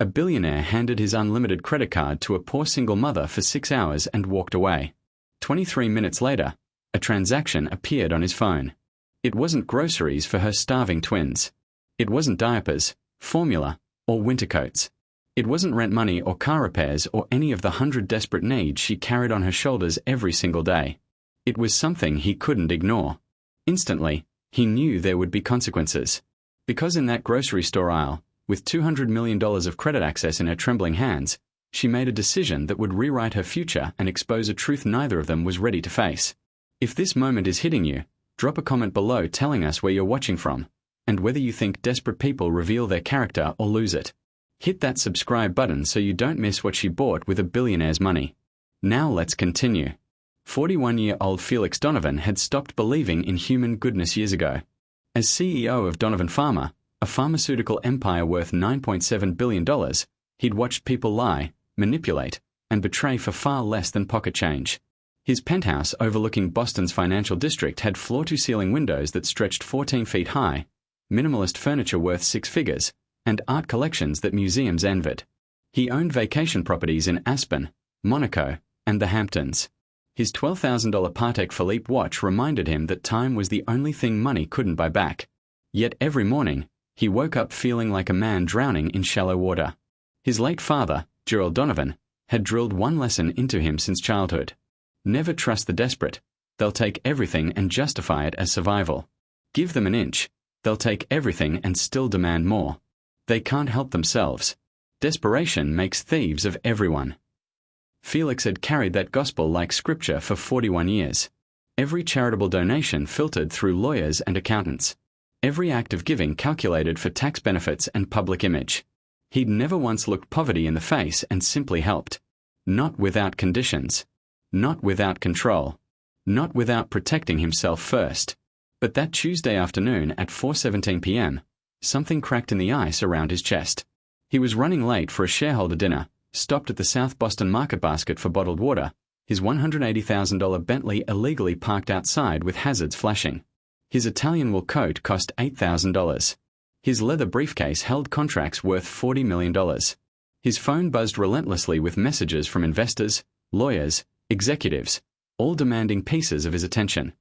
A billionaire handed his unlimited credit card to a poor single mother for 6 hours and walked away. 23 minutes later, a transaction appeared on his phone. It wasn't groceries for her starving twins. It wasn't diapers, formula, or winter coats. It wasn't rent money or car repairs or any of the 100 desperate needs she carried on her shoulders every single day. It was something he couldn't ignore. Instantly, he knew there would be consequences. Because in that grocery store aisle, with $200 million of credit access in her trembling hands, she made a decision that would rewrite her future and expose a truth neither of them was ready to face. If this moment is hitting you, drop a comment below telling us where you're watching from, and whether you think desperate people reveal their character or lose it. Hit that subscribe button so you don't miss what she bought with a billionaire's money. Now let's continue. 41-year-old Felix Donovan had stopped believing in human goodness years ago. As CEO of Donovan Pharma, a pharmaceutical empire worth $9.7 billion, he'd watched people lie, manipulate, and betray for far less than pocket change. His penthouse overlooking Boston's financial district had floor-to-ceiling windows that stretched 14 feet high, minimalist furniture worth 6 figures, and art collections that museums envied. He owned vacation properties in Aspen, Monaco, and the Hamptons. His $12,000 Patek Philippe watch reminded him that time was the only thing money couldn't buy back. Yet every morning, he woke up feeling like a man drowning in shallow water. His late father, Gerald Donovan, had drilled one lesson into him since childhood. Never trust the desperate. They'll take everything and justify it as survival. Give them an inch. They'll take everything and still demand more. They can't help themselves. Desperation makes thieves of everyone. Felix had carried that gospel like scripture for 41 years. Every charitable donation filtered through lawyers and accountants. Every act of giving calculated for tax benefits and public image. He'd never once looked poverty in the face and simply helped. Not without conditions. Not without control. Not without protecting himself first. But that Tuesday afternoon at 4:17 p.m., something cracked in the ice around his chest. He was running late for a shareholder dinner, stopped at the South Boston Market Basket for bottled water, his $180,000 Bentley illegally parked outside with hazards flashing. His Italian wool coat cost $8,000. His leather briefcase held contracts worth $40 million. His phone buzzed relentlessly with messages from investors, lawyers, executives, all demanding pieces of his attention.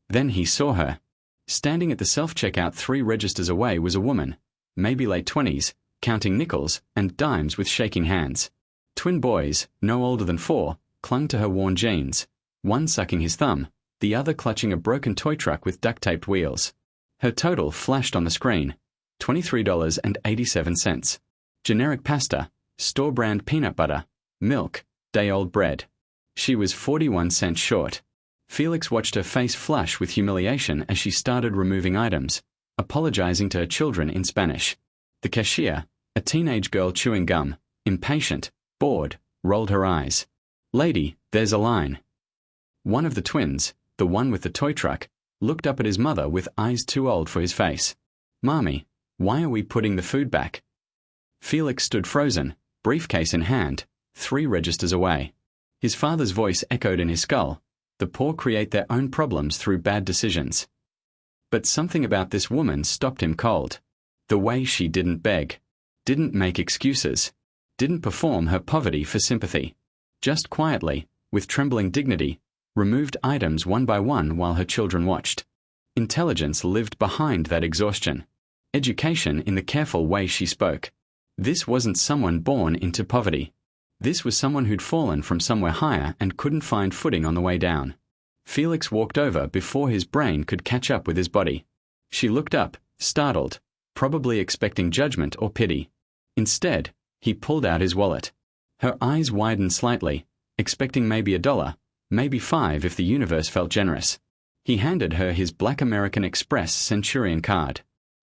Then he saw her. Standing at the self-checkout 3 registers away was a woman, maybe late 20s, counting nickels and dimes with shaking hands. Twin boys, no older than 4, clung to her worn jeans, one sucking his thumb, the other clutching a broken toy truck with duct-taped wheels. Her total flashed on the screen, $23.87. Generic pasta, store-brand peanut butter, milk, day-old bread. She was 41 cents short. Felix watched her face flush with humiliation as she started removing items, apologizing to her children in Spanish. The cashier, a teenage girl chewing gum, impatient, bored, rolled her eyes. "Lady, there's a line." One of the twins, the one with the toy truck, looked up at his mother with eyes too old for his face. "Mommy, why are we putting the food back?" Felix stood frozen, briefcase in hand, 3 registers away. His father's voice echoed in his skull. The poor create their own problems through bad decisions. But something about this woman stopped him cold. The way she didn't beg, didn't make excuses, didn't perform her poverty for sympathy. Just quietly, with trembling dignity, removed items one by one while her children watched. Intelligence lived behind that exhaustion. Education in the careful way she spoke. This wasn't someone born into poverty. This was someone who'd fallen from somewhere higher and couldn't find footing on the way down. Felix walked over before his brain could catch up with his body. She looked up, startled, probably expecting judgment or pity. Instead, he pulled out his wallet. Her eyes widened slightly, expecting maybe $1, maybe $5 if the universe felt generous. He handed her his Black American Express Centurion card.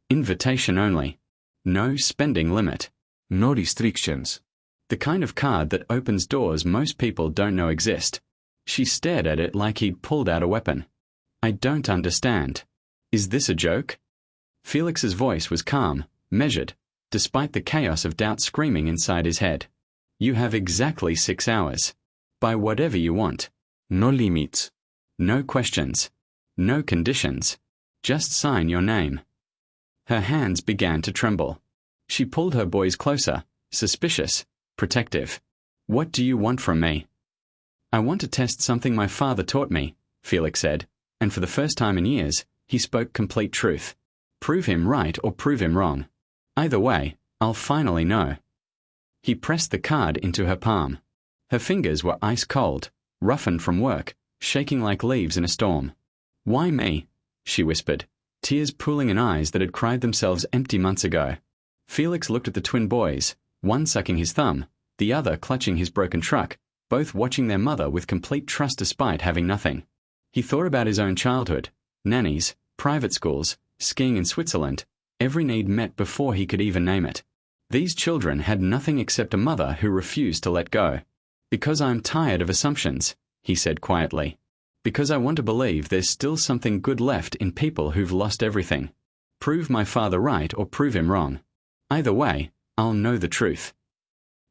Invitation only. No spending limit. No restrictions. The kind of card that opens doors most people don't know exist. She stared at it like he'd pulled out a weapon. "I don't understand. Is this a joke?" Felix's voice was calm, measured, despite the chaos of doubt screaming inside his head. "You have exactly 6 hours. Buy whatever you want. No limits. No questions. No conditions. Just sign your name." Her hands began to tremble. She pulled her boys closer, suspicious, protective. "What do you want from me?" "I want to test something my father taught me," Felix said, and for the first time in years, he spoke complete truth. Prove him right or prove him wrong. Either way, I'll finally know. He pressed the card into her palm. Her fingers were ice cold, roughened from work, shaking like leaves in a storm. "Why me?" she whispered, tears pooling in eyes that had cried themselves empty months ago. Felix looked at the twin boys, one sucking his thumb, the other clutching his broken truck, both watching their mother with complete trust despite having nothing. He thought about his own childhood, nannies, private schools, skiing in Switzerland, every need met before he could even name it. These children had nothing except a mother who refused to let go. "Because I'm tired of assumptions," he said quietly. "Because I want to believe there's still something good left in people who've lost everything. Prove my father right or prove him wrong. Either way, I'll know the truth."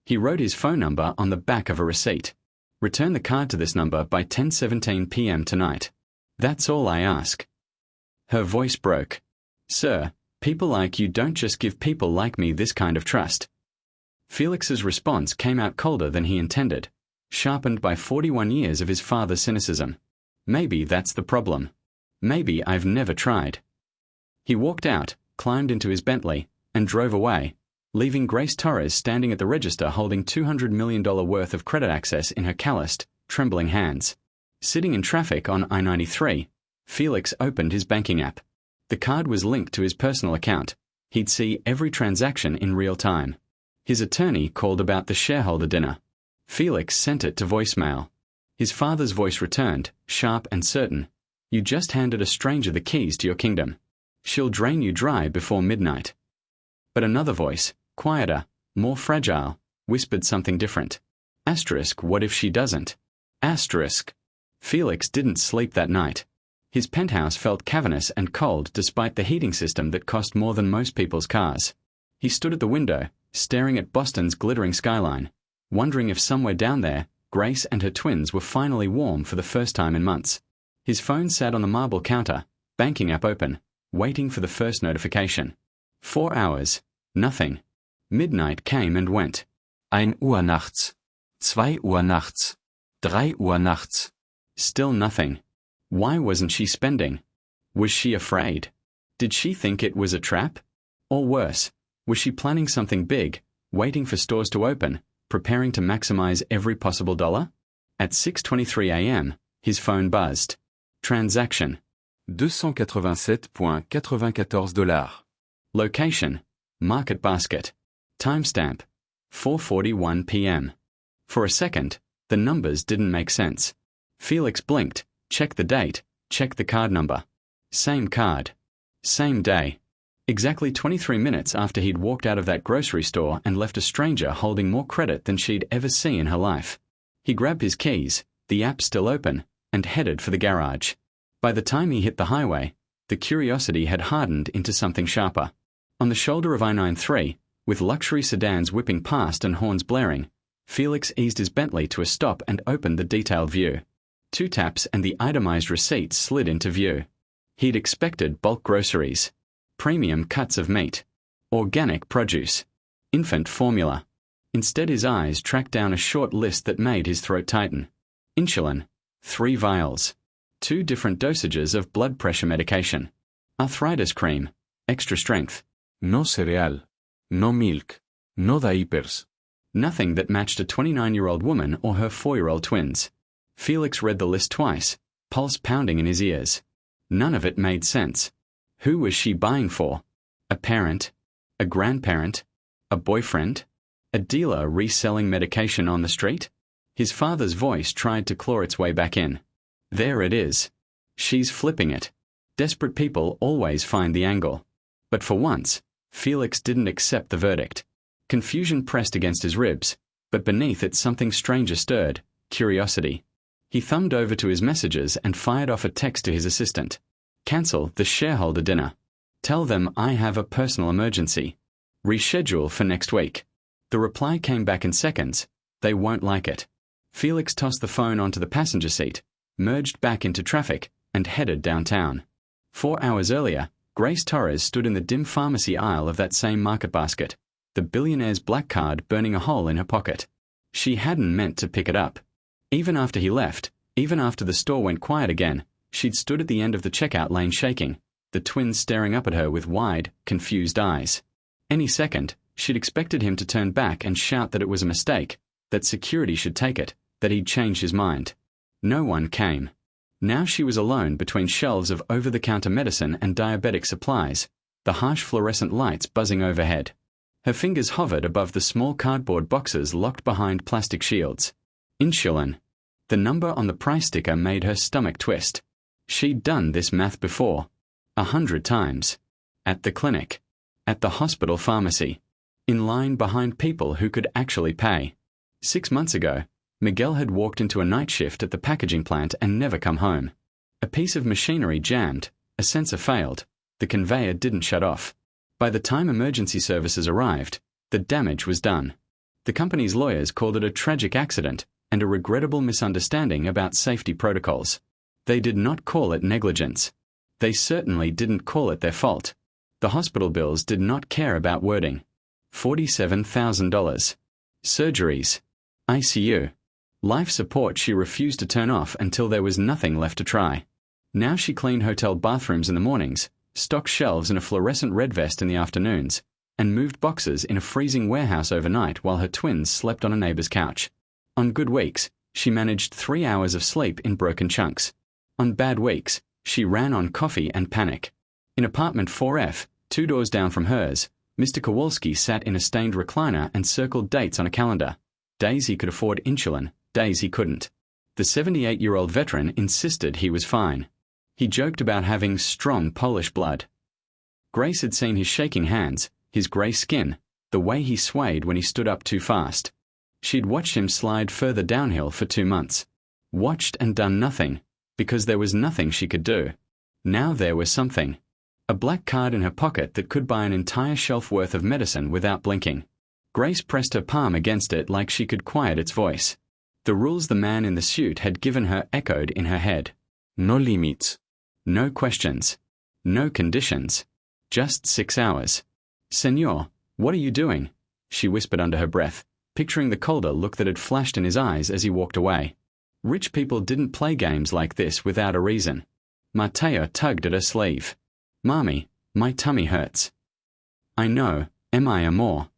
He wrote his phone number on the back of a receipt. "Return the card to this number by 10:17 p.m. tonight. That's all I ask." Her voice broke. "Sir, people like you don't just give people like me this kind of trust." Felix's response came out colder than he intended, sharpened by 41 years of his father's cynicism. Maybe that's the problem. Maybe I've never tried. He walked out, climbed into his Bentley, and drove away, leaving Grace Torres standing at the register holding $200 million worth of credit access in her calloused, trembling hands. Sitting in traffic on I-93, Felix opened his banking app. The card was linked to his personal account. He'd see every transaction in real time. His attorney called about the shareholder dinner. Felix sent it to voicemail. His father's voice returned, sharp and certain. "You just handed a stranger the keys to your kingdom. She'll drain you dry before midnight." But another voice, quieter, more fragile, whispered something different. Asterisk, what if she doesn't? Asterisk. Felix didn't sleep that night. His penthouse felt cavernous and cold despite the heating system that cost more than most people's cars. He stood at the window, staring at Boston's glittering skyline, wondering if somewhere down there, Grace and her twins were finally warm for the first time in months. His phone sat on the marble counter, banking app open, waiting for the first notification. 4 hours. Nothing. Midnight came and went. 1 Uhr nachts. 2 Uhr nachts. 3 Uhr nachts. Still nothing. Why wasn't she spending? Was she afraid? Did she think it was a trap? Or worse, was she planning something big, waiting for stores to open, preparing to maximize every possible dollar? At 6:23 a.m., his phone buzzed. Transaction. $287,94. Location. Market basket. Timestamp. 4:41 p.m. For a second, the numbers didn't make sense. Felix blinked, checked the date, checked the card number. Same card. Same day. Exactly 23 minutes after he'd walked out of that grocery store and left a stranger holding more credit than she'd ever seen in her life. He grabbed his keys, the app still open, and headed for the garage. By the time he hit the highway, the curiosity had hardened into something sharper. On the shoulder of I-93, with luxury sedans whipping past and horns blaring, Felix eased his Bentley to a stop and opened the detailed view. 2 taps and the itemized receipts slid into view. He'd expected bulk groceries, premium cuts of meat, organic produce, infant formula. Instead, his eyes tracked down a short list that made his throat tighten. Insulin, 3 vials, 2 different dosages of blood pressure medication, arthritis cream, extra strength. No cereal. No milk. No diapers. Nothing that matched a 29-year-old woman or her 4-year-old twins. Felix read the list twice, pulse pounding in his ears. None of it made sense. Who was she buying for? A parent? A grandparent? A boyfriend? A dealer reselling medication on the street? His father's voice tried to claw its way back in. There it is. She's flipping it. Desperate people always find the angle. But for once, Felix didn't accept the verdict. Confusion pressed against his ribs, but beneath it something stranger stirred, curiosity. He thumbed over to his messages and fired off a text to his assistant. Cancel the shareholder dinner. Tell them I have a personal emergency. Reschedule for next week. The reply came back in seconds. They won't like it. Felix tossed the phone onto the passenger seat, merged back into traffic, and headed downtown. 4 hours earlier, Grace Torres stood in the dim pharmacy aisle of that same market basket, the billionaire's black card burning a hole in her pocket. She hadn't meant to pick it up. Even after he left, even after the store went quiet again, she'd stood at the end of the checkout lane shaking, the twins staring up at her with wide, confused eyes. Any second, she'd expected him to turn back and shout that it was a mistake, that security should take it, that he'd changed his mind. No one came. Now she was alone between shelves of over-the-counter medicine and diabetic supplies, the harsh fluorescent lights buzzing overhead. Her fingers hovered above the small cardboard boxes locked behind plastic shields. Insulin. The number on the price sticker made her stomach twist. She'd done this math before. 100 times. At the clinic. At the hospital pharmacy. In line behind people who could actually pay. 6 months ago, Miguel had walked into a night shift at the packaging plant and never come home. A piece of machinery jammed, a sensor failed, the conveyor didn't shut off. By the time emergency services arrived, the damage was done. The company's lawyers called it a tragic accident and a regrettable misunderstanding about safety protocols. They did not call it negligence. They certainly didn't call it their fault. The hospital bills did not care about wording. $47,000. Surgeries. ICU. Life support she refused to turn off until there was nothing left to try. Now she cleaned hotel bathrooms in the mornings, stocked shelves in a fluorescent red vest in the afternoons, and moved boxes in a freezing warehouse overnight while her twins slept on a neighbor's couch. On good weeks, she managed 3 hours of sleep in broken chunks. On bad weeks, she ran on coffee and panic. In apartment 4F, 2 doors down from hers, Mr. Kowalski sat in a stained recliner and circled dates on a calendar. Days he could afford insulin, days he couldn't. The 78-year-old veteran insisted he was fine. He joked about having strong Polish blood. Grace had seen his shaking hands, his grey skin, the way he swayed when he stood up too fast. She'd watched him slide further downhill for 2 months. Watched and done nothing, because there was nothing she could do. Now there was something. A black card in her pocket that could buy an entire shelf worth of medicine without blinking. Grace pressed her palm against it like she could quiet its voice. The rules the man in the suit had given her echoed in her head. No limits. No questions. No conditions. Just 6 hours. Senor, what are you doing? She whispered under her breath, picturing the colder look that had flashed in his eyes as he walked away. Rich people didn't play games like this without a reason. Mateo tugged at her sleeve. Mommy, my tummy hurts. I know, am I amor?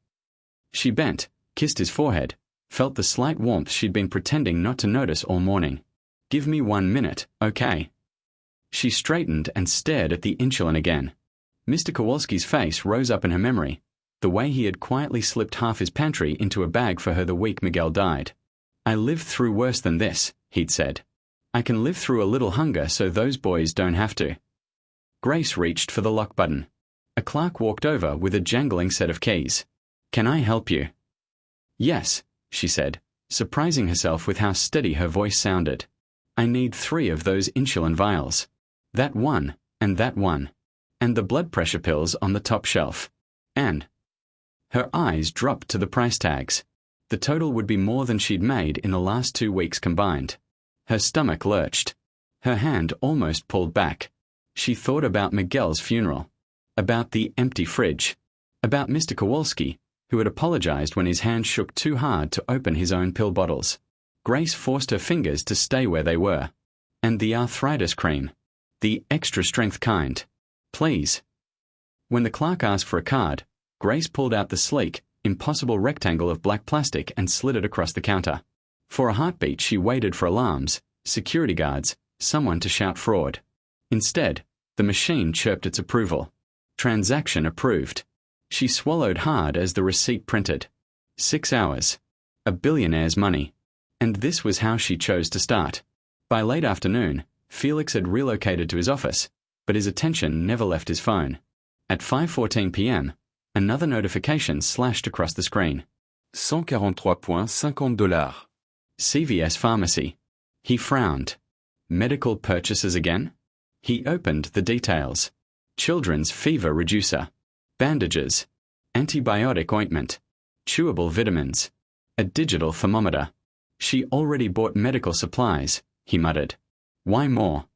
She bent, kissed his forehead, felt the slight warmth she'd been pretending not to notice all morning. Give me 1 minute, okay? She straightened and stared at the insulin again. Mr. Kowalski's face rose up in her memory, the way he had quietly slipped half his pantry into a bag for her the week Miguel died. I lived through worse than this, he'd said. I can live through a little hunger so those boys don't have to. Grace reached for the lock button. A clerk walked over with a jangling set of keys. Can I help you? Yes, she said, surprising herself with how steady her voice sounded. I need 3 of those insulin vials. That one, and that one. And the blood pressure pills on the top shelf. And... Her eyes dropped to the price tags. The total would be more than she'd made in the last 2 weeks combined. Her stomach lurched. Her hand almost pulled back. She thought about Miguel's funeral. About the empty fridge. About Mr. Kowalski, who had apologized when his hand shook too hard to open his own pill bottles. Grace forced her fingers to stay where they were. And the arthritis cream. The extra-strength kind. Please. When the clerk asked for a card, Grace pulled out the sleek, impossible rectangle of black plastic and slid it across the counter. For a heartbeat she waited for alarms, security guards, someone to shout fraud. Instead, the machine chirped its approval. Transaction approved. She swallowed hard as the receipt printed. 6 hours. A billionaire's money. And this was how she chose to start. By late afternoon, Felix had relocated to his office, but his attention never left his phone. At 5:14 p.m., another notification slashed across the screen. $143.50. CVS Pharmacy. He frowned. Medical purchases again? He opened the details. Children's fever reducer. Bandages. Antibiotic ointment. Chewable vitamins. A digital thermometer. She already bought medical supplies, he muttered. Why more?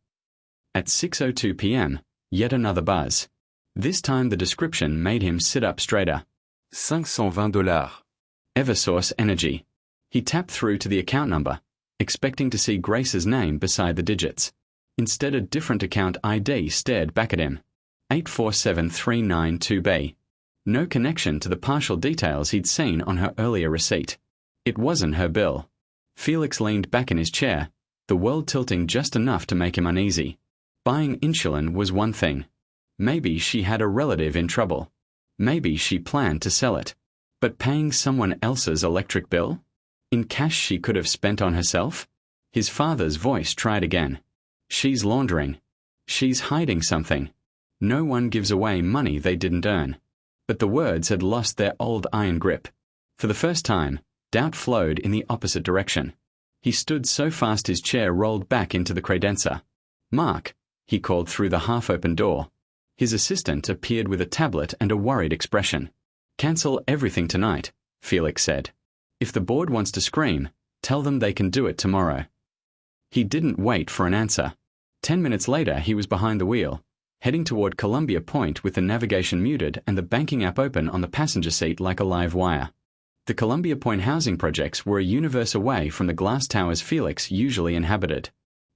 At 6:02 p.m., yet another buzz. This time the description made him sit up straighter. $520. Eversource Energy. He tapped through to the account number, expecting to see Grace's name beside the digits. Instead, a different account ID stared back at him. 847392B. No connection to the partial details he'd seen on her earlier receipt. It wasn't her bill. Felix leaned back in his chair, the world tilting just enough to make him uneasy. Buying insulin was one thing. Maybe she had a relative in trouble. Maybe she planned to sell it. But paying someone else's electric bill? In cash she could have spent on herself? His father's voice tried again. She's laundering. She's hiding something. No one gives away money they didn't earn. But the words had lost their old iron grip. For the first time, doubt flowed in the opposite direction. He stood so fast his chair rolled back into the credenza. "Mark," he called through the half-open door. His assistant appeared with a tablet and a worried expression. "Cancel everything tonight," Felix said. "If the board wants to scream, tell them they can do it tomorrow." He didn't wait for an answer. 10 minutes later he was behind the wheel, heading toward Columbia Point with the navigation muted and the banking app open on the passenger seat like a live wire. The Columbia Point housing projects were a universe away from the glass towers Felix usually inhabited.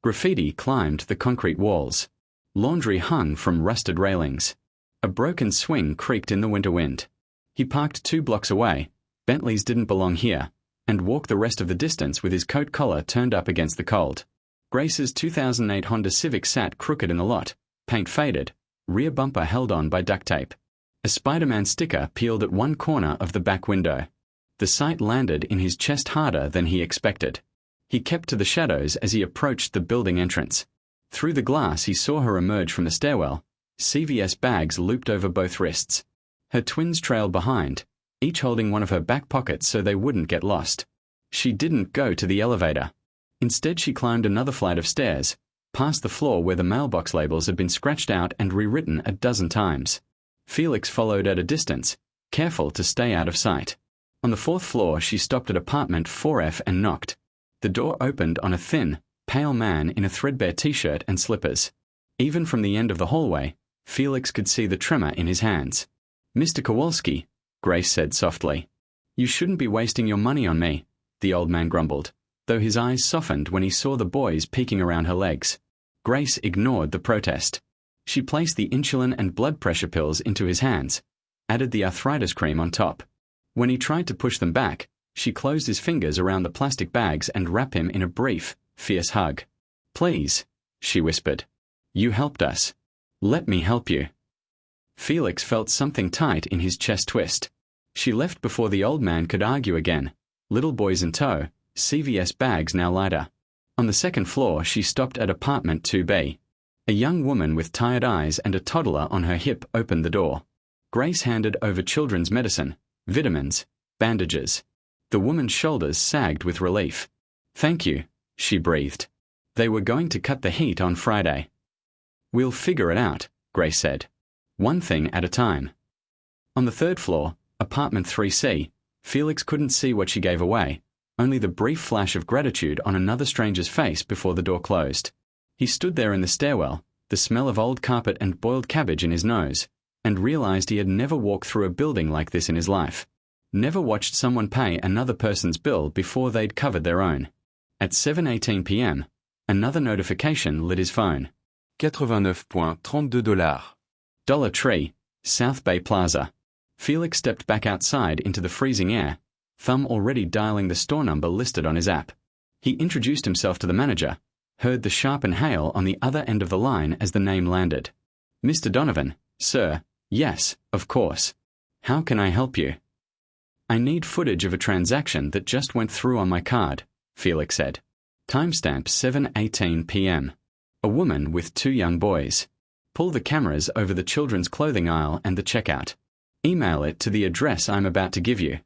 Graffiti climbed the concrete walls. Laundry hung from rusted railings. A broken swing creaked in the winter wind. He parked 2 blocks away, Bentleys didn't belong here, and walked the rest of the distance with his coat collar turned up against the cold. Grace's 2008 Honda Civic sat crooked in the lot, paint faded, rear bumper held on by duct tape. A Spider-Man sticker peeled at one corner of the back window. The sight landed in his chest harder than he expected. He kept to the shadows as he approached the building entrance. Through the glass he saw her emerge from the stairwell, CVS bags looped over both wrists. Her twins trailed behind, each holding one of her back pockets so they wouldn't get lost. She didn't go to the elevator. Instead she climbed another flight of stairs, past the floor where the mailbox labels had been scratched out and rewritten a dozen times. Felix followed at a distance, careful to stay out of sight. On the 4th floor she stopped at apartment 4F and knocked. The door opened on a thin, pale man in a threadbare t-shirt and slippers. Even from the end of the hallway, Felix could see the tremor in his hands. "Mr. Kowalski," Grace said softly. "You shouldn't be wasting your money on me," the old man grumbled, though his eyes softened when he saw the boys peeking around her legs. Grace ignored the protest. She placed the insulin and blood pressure pills into his hands, added the arthritis cream on top. When he tried to push them back, she closed his fingers around the plastic bags and wrapped him in a brief, fierce hug. "Please," she whispered. "You helped us. Let me help you." Felix felt something tight in his chest twist. She left before the old man could argue again, little boys in tow, CVS bags now lighter. On the 2nd floor she stopped at apartment 2B. A young woman with tired eyes and a toddler on her hip opened the door. Grace handed over children's medicine, vitamins, bandages. The woman's shoulders sagged with relief. "Thank you," she breathed. They were going to cut the heat on Friday. "We'll figure it out," Grace said. "One thing at a time." On the 3rd floor, apartment 3C, Felix couldn't see what she gave away, only the brief flash of gratitude on another stranger's face before the door closed. He stood there in the stairwell, the smell of old carpet and boiled cabbage in his nose, and realized he had never walked through a building like this in his life. Never watched someone pay another person's bill before they'd covered their own. At 7:18 p.m., another notification lit his phone. $89.32. Dollar Tree, South Bay Plaza. Felix stepped back outside into the freezing air, thumb already dialing the store number listed on his app. He introduced himself to the manager, heard the sharp inhale on the other end of the line as the name landed. "Mr. Donovan, sir, yes, of course. How can I help you?" "I need footage of a transaction that just went through on my card," Felix said. Timestamp 7:18 p.m. A woman with 2 young boys. Pull the cameras over the children's clothing aisle and the checkout. Email it to the address I'm about to give you.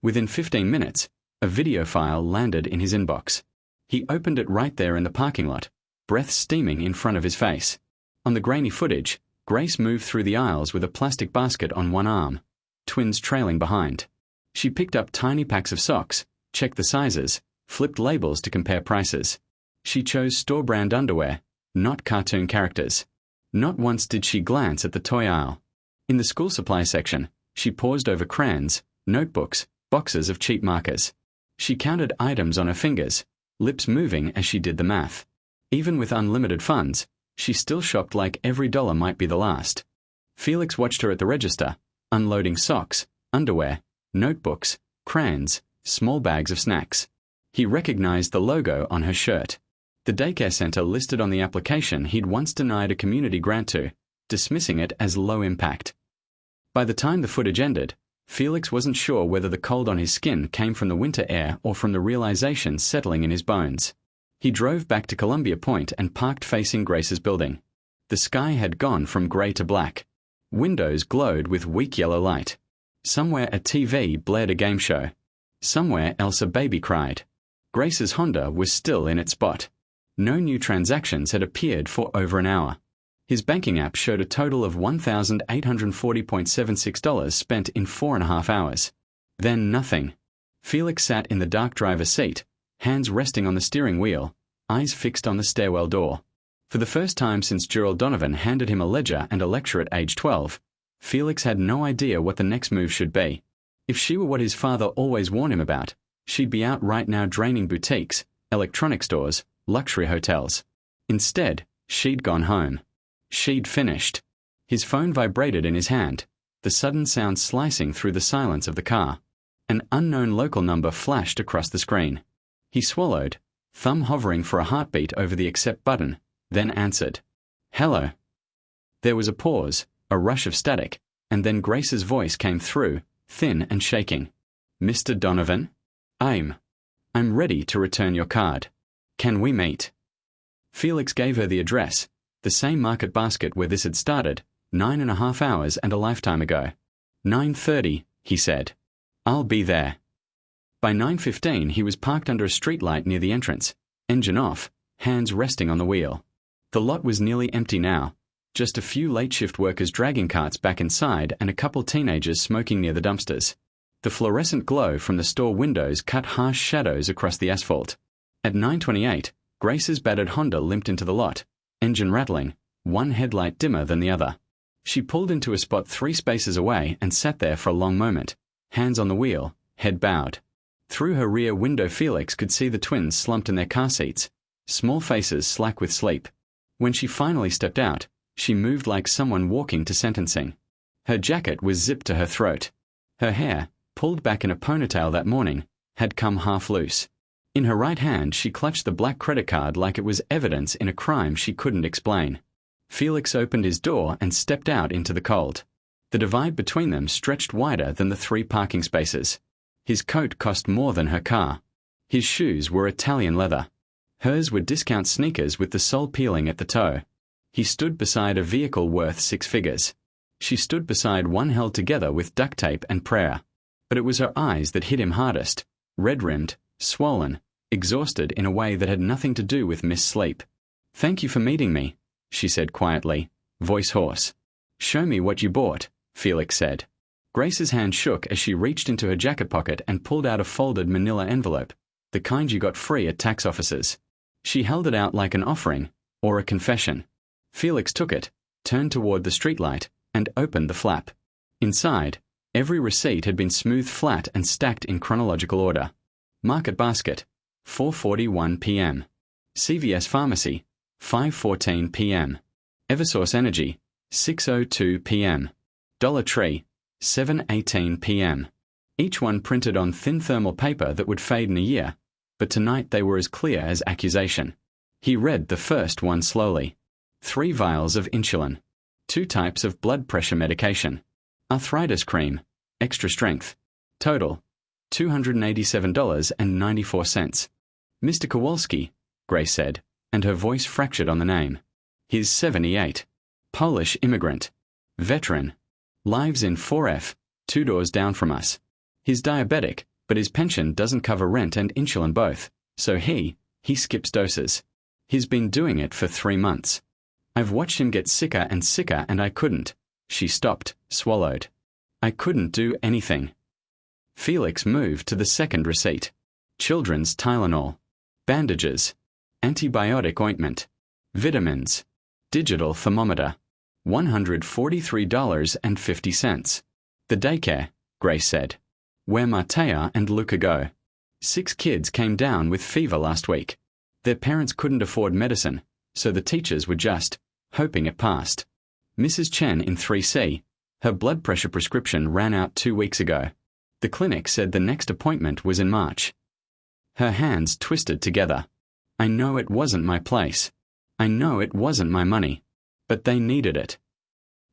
Within 15 minutes, a video file landed in his inbox. He opened it right there in the parking lot, breath steaming in front of his face. On the grainy footage, Grace moved through the aisles with a plastic basket on one arm, twins trailing behind. She picked up tiny packs of socks, checked the sizes, flipped labels to compare prices. She chose store-brand underwear, not cartoon characters. Not once did she glance at the toy aisle. In the school supply section, She paused over crayons, notebooks, boxes of cheap markers. She counted items on her fingers, lips moving as she did the math. Even with unlimited funds, she still shopped like every dollar might be the last. Felix watched her at the register, unloading socks, underwear, notebooks, crayons, small bags of snacks. He recognized the logo on her shirt. The daycare center listed on the application he'd once denied a community grant to, dismissing it as low impact. By the time the footage ended, Felix wasn't sure whether the cold on his skin came from the winter air or from the realization settling in his bones. He drove back to Columbia Point and parked facing Grace's building. The sky had gone from gray to black. Windows glowed with weak yellow light. Somewhere a TV blared a game show. Somewhere else a baby cried. Grace's Honda was still in its spot. No new transactions had appeared for over an hour. His banking app showed a total of $1,840.76 spent in 4.5 hours. Then nothing. Felix sat in the dark driver's seat, hands resting on the steering wheel, eyes fixed on the stairwell door. For the first time since Gerald Donovan handed him a ledger and a lecture at age 12, Felix had no idea what the next move should be. If she were what his father always warned him about, she'd be out right now draining boutiques, electronic stores, luxury hotels. Instead, she'd gone home. She'd finished. His phone vibrated in his hand, the sudden sound slicing through the silence of the car. An unknown local number flashed across the screen. He swallowed, thumb hovering for a heartbeat over the accept button, then answered. Hello. There was a pause, a rush of static, and then Grace's voice came through, thin and shaking. Mr. Donovan? I'm ready to return your card. Can we meet? Felix gave her the address, the same market basket where this had started, 9.5 hours and a lifetime ago. 9:30, he said. I'll be there. By 9:15 he was parked under a streetlight near the entrance, engine off, hands resting on the wheel. The lot was nearly empty now, just a few late shift workers dragging carts back inside and a couple teenagers smoking near the dumpsters. The fluorescent glow from the store windows cut harsh shadows across the asphalt. At 9:28, Grace's battered Honda limped into the lot, engine rattling, one headlight dimmer than the other. She pulled into a spot 3 spaces away and sat there for a long moment, hands on the wheel, head bowed. Through her rear window Felix could see the twins slumped in their car seats, small faces slack with sleep. When she finally stepped out, she moved like someone walking to sentencing. Her jacket was zipped to her throat. Her hair, pulled back in a ponytail that morning, had come half loose. In her right hand she clutched the black credit card like it was evidence in a crime she couldn't explain. Felix opened his door and stepped out into the cold. The divide between them stretched wider than the 3 parking spaces. His coat cost more than her car. His shoes were Italian leather. Hers were discount sneakers with the sole peeling at the toe. He stood beside a vehicle worth 6 figures. She stood beside one held together with duct tape and prayer. But it was her eyes that hit him hardest, red-rimmed, swollen, exhausted in a way that had nothing to do with missleep. Thank you for meeting me, she said quietly, voice hoarse. Show me what you bought, Felix said. Grace's hand shook as she reached into her jacket pocket and pulled out a folded manila envelope, the kind you got free at tax offices. She held it out like an offering, or a confession. Felix took it, turned toward the streetlight, and opened the flap. Inside, every receipt had been smoothed flat and stacked in chronological order. Market basket, 4:41 p.m. CVS Pharmacy, 5:14 p.m. Eversource Energy, 6:02 p.m. Dollar Tree, 7:18 p.m. Each one printed on thin thermal paper that would fade in a year, but tonight they were as clear as accusation. He read the first one slowly. 3 vials of insulin. 2 types of blood pressure medication. Arthritis cream, extra strength. Total, $287.94. Mr. Kowalski, Grace said, and her voice fractured on the name. He's 78. Polish immigrant. Veteran. Lives in 4F, 2 doors down from us. He's diabetic, but his pension doesn't cover rent and insulin both, so he skips doses. He's been doing it for 3 months. I've watched him get sicker and sicker and I couldn't. She stopped, swallowed. I couldn't do anything. Felix moved to the second receipt. Children's Tylenol. Bandages. Antibiotic ointment. Vitamins. Digital thermometer. $143.50. The daycare, Grace said. Where Matea and Luca go. 6 kids came down with fever last week. Their parents couldn't afford medicine, so the teachers were just hoping it passed. Mrs. Chen in 3C, her blood pressure prescription ran out 2 weeks ago. The clinic said the next appointment was in March. Her hands twisted together. I know it wasn't my place. I know it wasn't my money. But they needed it.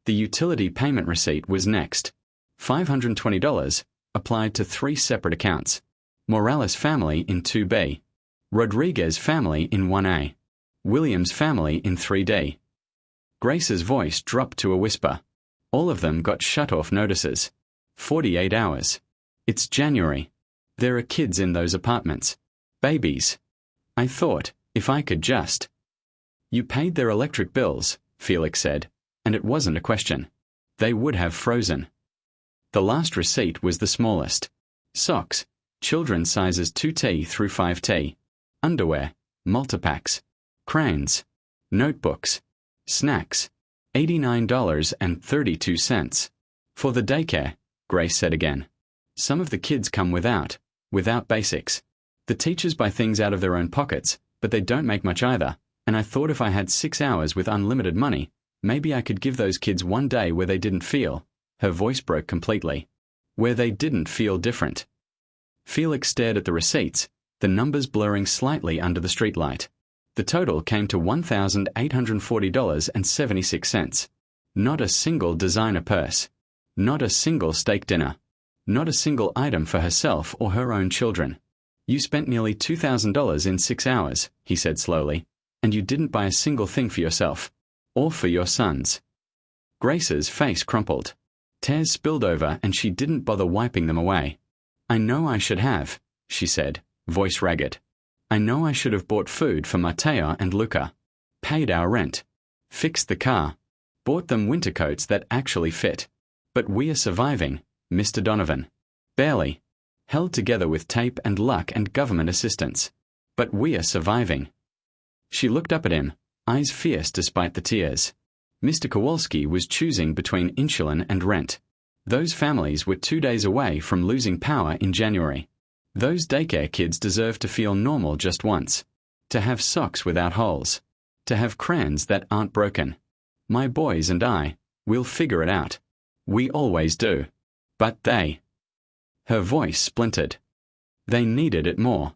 The utility payment receipt was next. $520, applied to 3 separate accounts. Morales family in 2B. Rodriguez family in 1A. Williams family in 3D. Grace's voice dropped to a whisper. All of them got shut-off notices. 48 hours. It's January. There are kids in those apartments. Babies. I thought, if I could just... You paid their electric bills, Felix said, and it wasn't a question. They would have frozen. The last receipt was the smallest. Socks, children's sizes 2T through 5T. Underwear, multipacks. Crayons. Notebooks. Snacks. $89.32. For the daycare, Grace said again. Some of the kids come without basics. The teachers buy things out of their own pockets, but they don't make much either, and I thought if I had 6 hours with unlimited money, maybe I could give those kids one day where they didn't feel, her voice broke completely, where they didn't feel different. Felix stared at the receipts, the numbers blurring slightly under the streetlight. The total came to $1,840.76. Not a single designer purse. Not a single steak dinner. Not a single item for herself or her own children. You spent nearly $2,000 in 6 hours, he said slowly, and you didn't buy a single thing for yourself. Or for your sons. Grace's face crumpled. Tears spilled over and she didn't bother wiping them away. I know I should have, she said, voice ragged. I know I should have bought food for Matea and Luca. Paid our rent. Fixed the car. Bought them winter coats that actually fit. But we are surviving, Mr. Donovan. Barely. Held together with tape and luck and government assistance. But we are surviving. She looked up at him, eyes fierce despite the tears. Mr. Kowalski was choosing between insulin and rent. Those families were 2 days away from losing power in January. Those daycare kids deserve to feel normal just once. To have socks without holes. To have crayons that aren't broken. My boys and I, we'll figure it out. We always do. But they... Her voice splintered. They needed it more.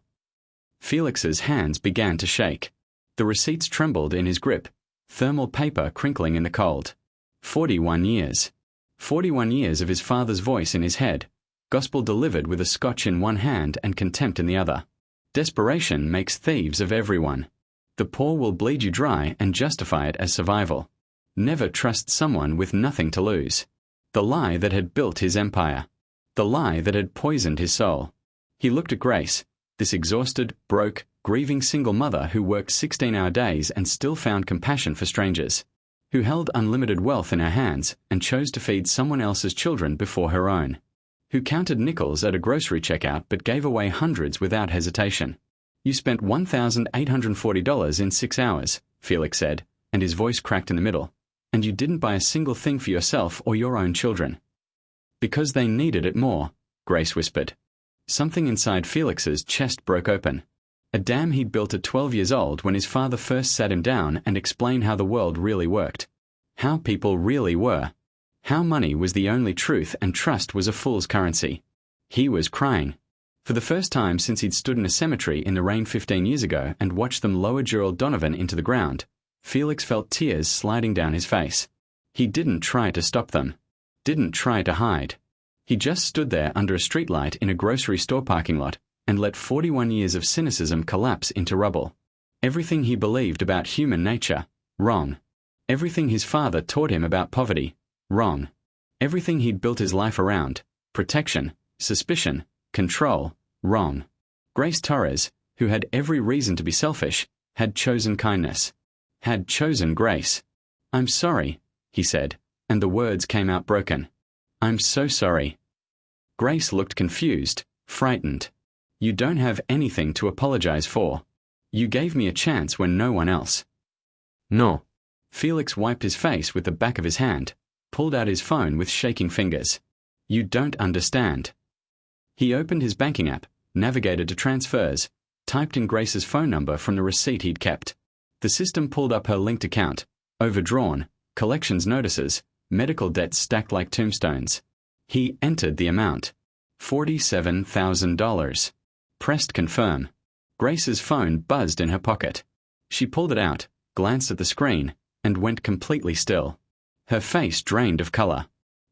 Felix's hands began to shake. The receipts trembled in his grip, thermal paper crinkling in the cold. 41 years. 41 years of his father's voice in his head, gospel delivered with a scotch in one hand and contempt in the other. Desperation makes thieves of everyone. The poor will bleed you dry and justify it as survival. Never trust someone with nothing to lose. The lie that had built his empire. The lie that had poisoned his soul. He looked at Grace, this exhausted, broke, grieving single mother who worked 16-hour days and still found compassion for strangers. Who held unlimited wealth in her hands and chose to feed someone else's children before her own. Who counted nickels at a grocery checkout but gave away hundreds without hesitation. You spent $1,840 in 6 hours, Felix said, and his voice cracked in the middle. And you didn't buy a single thing for yourself or your own children. Because they needed it more, Grace whispered. Something inside Felix's chest broke open. A dam he'd built at 12 years old when his father first sat him down and explained how the world really worked. How people really were. How money was the only truth and trust was a fool's currency. He was crying. For the first time since he'd stood in a cemetery in the rain 15 years ago and watched them lower Gerald Donovan into the ground, Felix felt tears sliding down his face. He didn't try to stop them. Didn't try to hide. He just stood there under a streetlight in a grocery store parking lot and let 41 years of cynicism collapse into rubble. Everything he believed about human nature, wrong. Everything his father taught him about poverty, wrong. Everything he'd built his life around, protection, suspicion, control, wrong. Grace Torres, who had every reason to be selfish, had chosen kindness. Had chosen grace. I'm sorry, he said, and the words came out broken. I'm so sorry. Grace looked confused, frightened. You don't have anything to apologize for. You gave me a chance when no one else. No. Felix wiped his face with the back of his hand, pulled out his phone with shaking fingers. You don't understand. He opened his banking app, navigated to transfers, typed in Grace's phone number from the receipt he'd kept. The system pulled up her linked account, overdrawn, collections notices, medical debts stacked like tombstones. He entered the amount. $47,000. Pressed confirm. Grace's phone buzzed in her pocket. She pulled it out, glanced at the screen, and went completely still. Her face drained of color.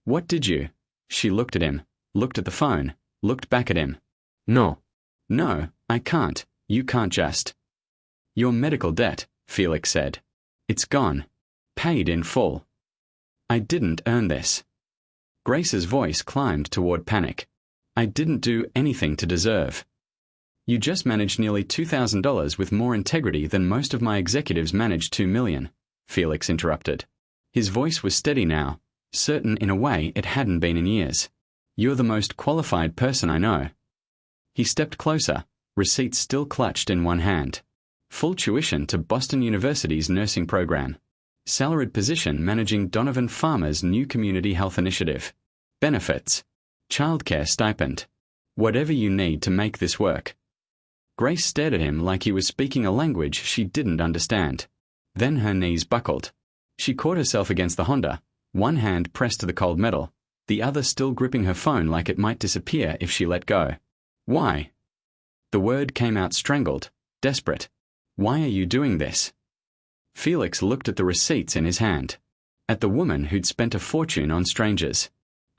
What did you? She looked at him, looked at the phone, looked back at him. No. No, I can't. You can't just. Your medical debt, Felix said. It's gone. Paid in full. I didn't earn this. Grace's voice climbed toward panic. I didn't do anything to deserve. You just managed nearly $2,000 with more integrity than most of my executives managed $2 million, Felix interrupted. His voice was steady now, certain in a way it hadn't been in years. You're the most qualified person I know. He stepped closer, receipts still clutched in one hand. Full tuition to Boston University's nursing program. Salaried position managing Donovan Farmer's new community health initiative. Benefits. Childcare stipend. Whatever you need to make this work. Grace stared at him like he was speaking a language she didn't understand. Then her knees buckled. She caught herself against the Honda, one hand pressed to the cold metal, the other still gripping her phone like it might disappear if she let go. Why? The word came out strangled, desperate. Why are you doing this? Felix looked at the receipts in his hand. At the woman who'd spent a fortune on strangers.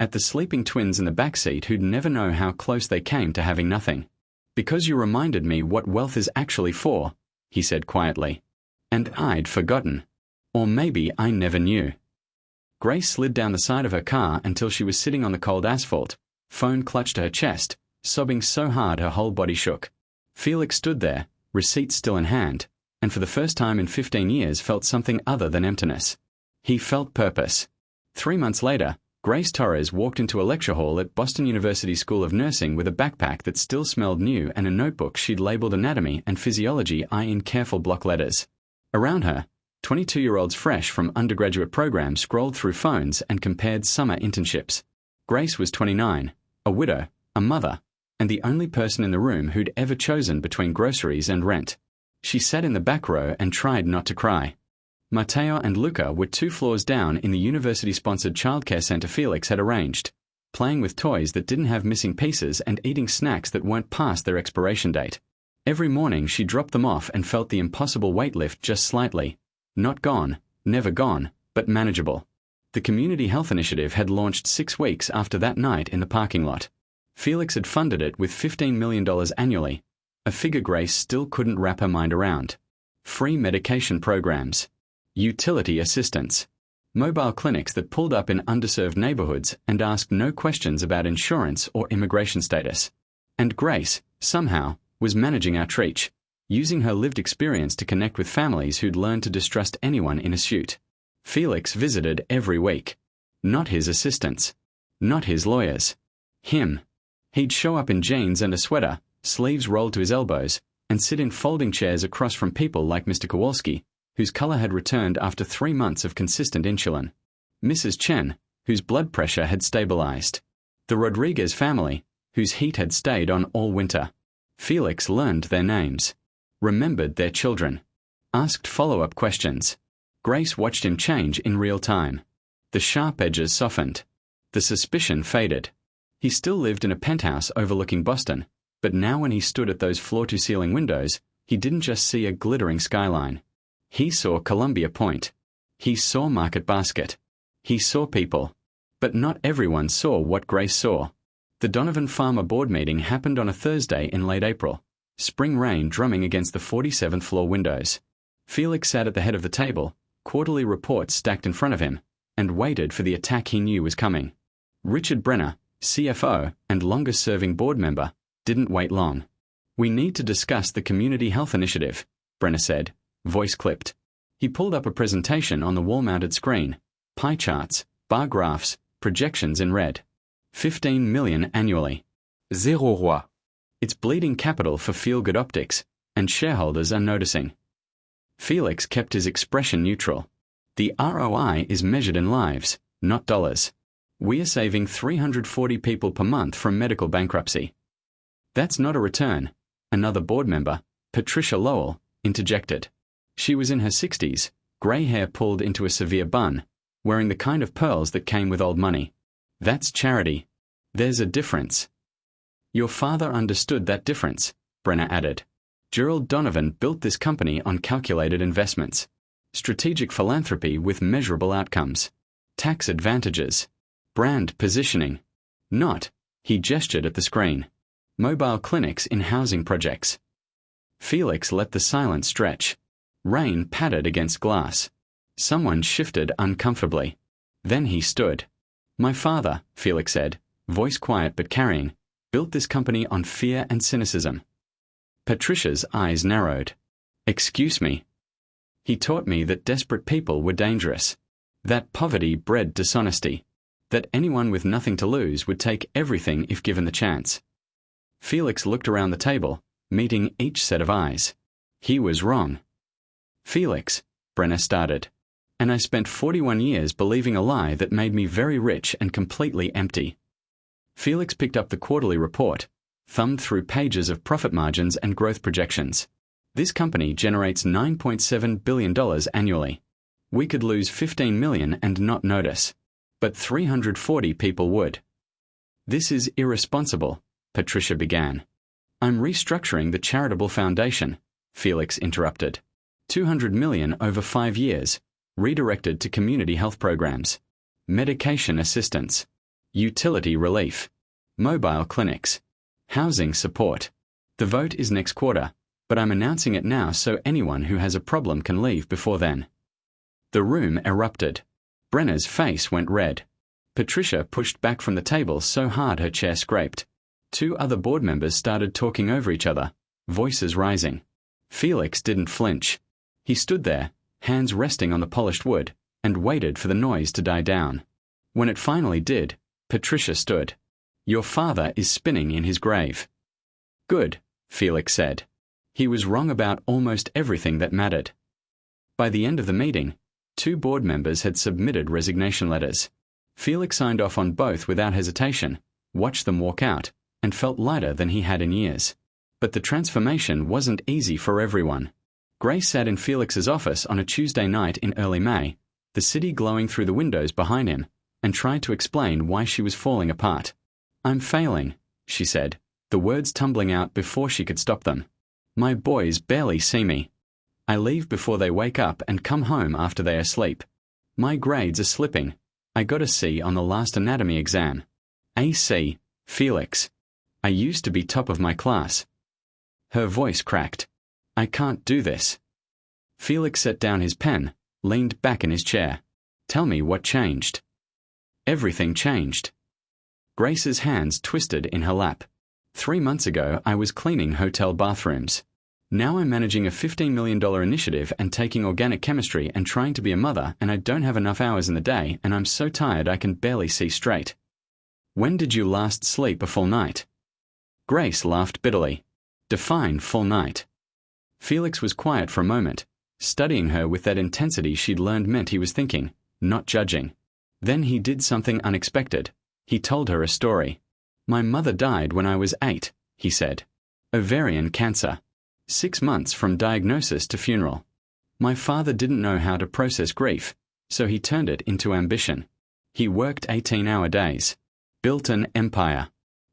At the sleeping twins in the backseat who'd never know how close they came to having nothing. Because you reminded me what wealth is actually for, he said quietly. And I'd forgotten. Or maybe I never knew. Grace slid down the side of her car until she was sitting on the cold asphalt, phone clutched to her chest, sobbing so hard her whole body shook. Felix stood there, receipts still in hand, and for the first time in 15 years felt something other than emptiness. He felt purpose. 3 months later, Grace Torres walked into a lecture hall at Boston University School of Nursing with a backpack that still smelled new and a notebook she'd labeled anatomy and physiology in careful block letters. Around her, 22-year-olds fresh from undergraduate programs scrolled through phones and compared summer internships. Grace was 29, a widow, a mother, and the only person in the room who'd ever chosen between groceries and rent. She sat in the back row and tried not to cry. Matteo and Luca were 2 floors down in the university-sponsored childcare center Felix had arranged, playing with toys that didn't have missing pieces and eating snacks that weren't past their expiration date. Every morning she dropped them off and felt the impossible weight lift just slightly. Not gone, never gone, but manageable. The Community Health Initiative had launched 6 weeks after that night in the parking lot. Felix had funded it with $15 million annually, a figure Grace still couldn't wrap her mind around. Free medication programs. Utility assistance. Mobile clinics that pulled up in underserved neighborhoods and asked no questions about insurance or immigration status. And Grace, somehow, was managing outreach, using her lived experience to connect with families who'd learned to distrust anyone in a suit. Felix visited every week. Not his assistants. Not his lawyers. Him. He'd show up in jeans and a sweater, sleeves rolled to his elbows, and sit in folding chairs across from people like Mr. Kowalski, whose color had returned after 3 months of consistent insulin. Mrs. Chen, whose blood pressure had stabilized. The Rodriguez family, whose heat had stayed on all winter. Felix learned their names. Remembered their children. Asked follow-up questions. Grace watched him change in real time. The sharp edges softened. The suspicion faded. He still lived in a penthouse overlooking Boston, but now when he stood at those floor-to-ceiling windows, he didn't just see a glittering skyline. He saw Columbia Point. He saw Market Basket. He saw people. But not everyone saw what Grace saw. The Donovan Farmer board meeting happened on a Thursday in late April, spring rain drumming against the 47th floor windows. Felix sat at the head of the table, quarterly reports stacked in front of him, and waited for the attack he knew was coming. Richard Brenner, CFO and longest-serving board member, didn't wait long. We need to discuss the Community Health Initiative, Brenner said, voice clipped. He pulled up a presentation on the wall-mounted screen, pie charts, bar graphs, projections in red. 15 million annually. Zéro roi. It's bleeding capital for feel-good optics, and shareholders are noticing. Felix kept his expression neutral. The ROI is measured in lives, not dollars. We are saving 340 people per month from medical bankruptcy. That's not a return, another board member, Patricia Lowell, interjected. She was in her 60s, grey hair pulled into a severe bun, wearing the kind of pearls that came with old money. That's charity. There's a difference. Your father understood that difference, Brenner added. Gerald Donovan built this company on calculated investments, strategic philanthropy with measurable outcomes, tax advantages, brand positioning. Not, he gestured at the screen, mobile clinics in housing projects. Felix let the silence stretch. Rain pattered against glass. Someone shifted uncomfortably. Then he stood. My father, Felix said, voice quiet but carrying, built this company on fear and cynicism. Patricia's eyes narrowed. Excuse me. He taught me that desperate people were dangerous, that poverty bred dishonesty, that anyone with nothing to lose would take everything if given the chance. Felix looked around the table, meeting each set of eyes. He was wrong. Felix, Brenner started, and I spent 41 years believing a lie that made me very rich and completely empty. Felix picked up the quarterly report, thumbed through pages of profit margins and growth projections. This company generates $9.7 billion annually. We could lose $15 million and not notice, but 340 people would. This is irresponsible, Patricia began. I'm restructuring the charitable foundation, Felix interrupted. $200 million over 5 years, redirected to community health programs, medication assistance, utility relief, mobile clinics, housing support. The vote is next quarter, but I'm announcing it now so anyone who has a problem can leave before then. The room erupted. Brenner's face went red. Patricia pushed back from the table so hard her chair scraped. 2 other board members started talking over each other, voices rising. Felix didn't flinch. He stood there, hands resting on the polished wood, and waited for the noise to die down. When it finally did, Patricia stood. Your father is spinning in his grave. Good, Felix said. He was wrong about almost everything that mattered. By the end of the meeting, 2 board members had submitted resignation letters. Felix signed off on both without hesitation, watched them walk out, and felt lighter than he had in years. But the transformation wasn't easy for everyone. Grace sat in Felix's office on a Tuesday night in early May, the city glowing through the windows behind him, and tried to explain why she was falling apart. I'm failing, she said, the words tumbling out before she could stop them. My boys barely see me. I leave before they wake up and come home after they are asleep. My grades are slipping. I got a C on the last anatomy exam. A C, Felix. I used to be top of my class. Her voice cracked. I can't do this. Felix set down his pen, leaned back in his chair. Tell me what changed. Everything changed. Grace's hands twisted in her lap. 3 months ago, I was cleaning hotel bathrooms. Now I'm managing a $15 million initiative and taking organic chemistry and trying to be a mother, and I don't have enough hours in the day, and I'm so tired I can barely see straight. When did you last sleep a full night? Grace laughed bitterly. Define full night. Felix was quiet for a moment, studying her with that intensity she'd learned meant he was thinking, not judging. Then he did something unexpected. He told her a story. My mother died when I was 8, he said. Ovarian cancer. 6 months from diagnosis to funeral. My father didn't know how to process grief, so he turned it into ambition. He worked 18-hour days, built an empire,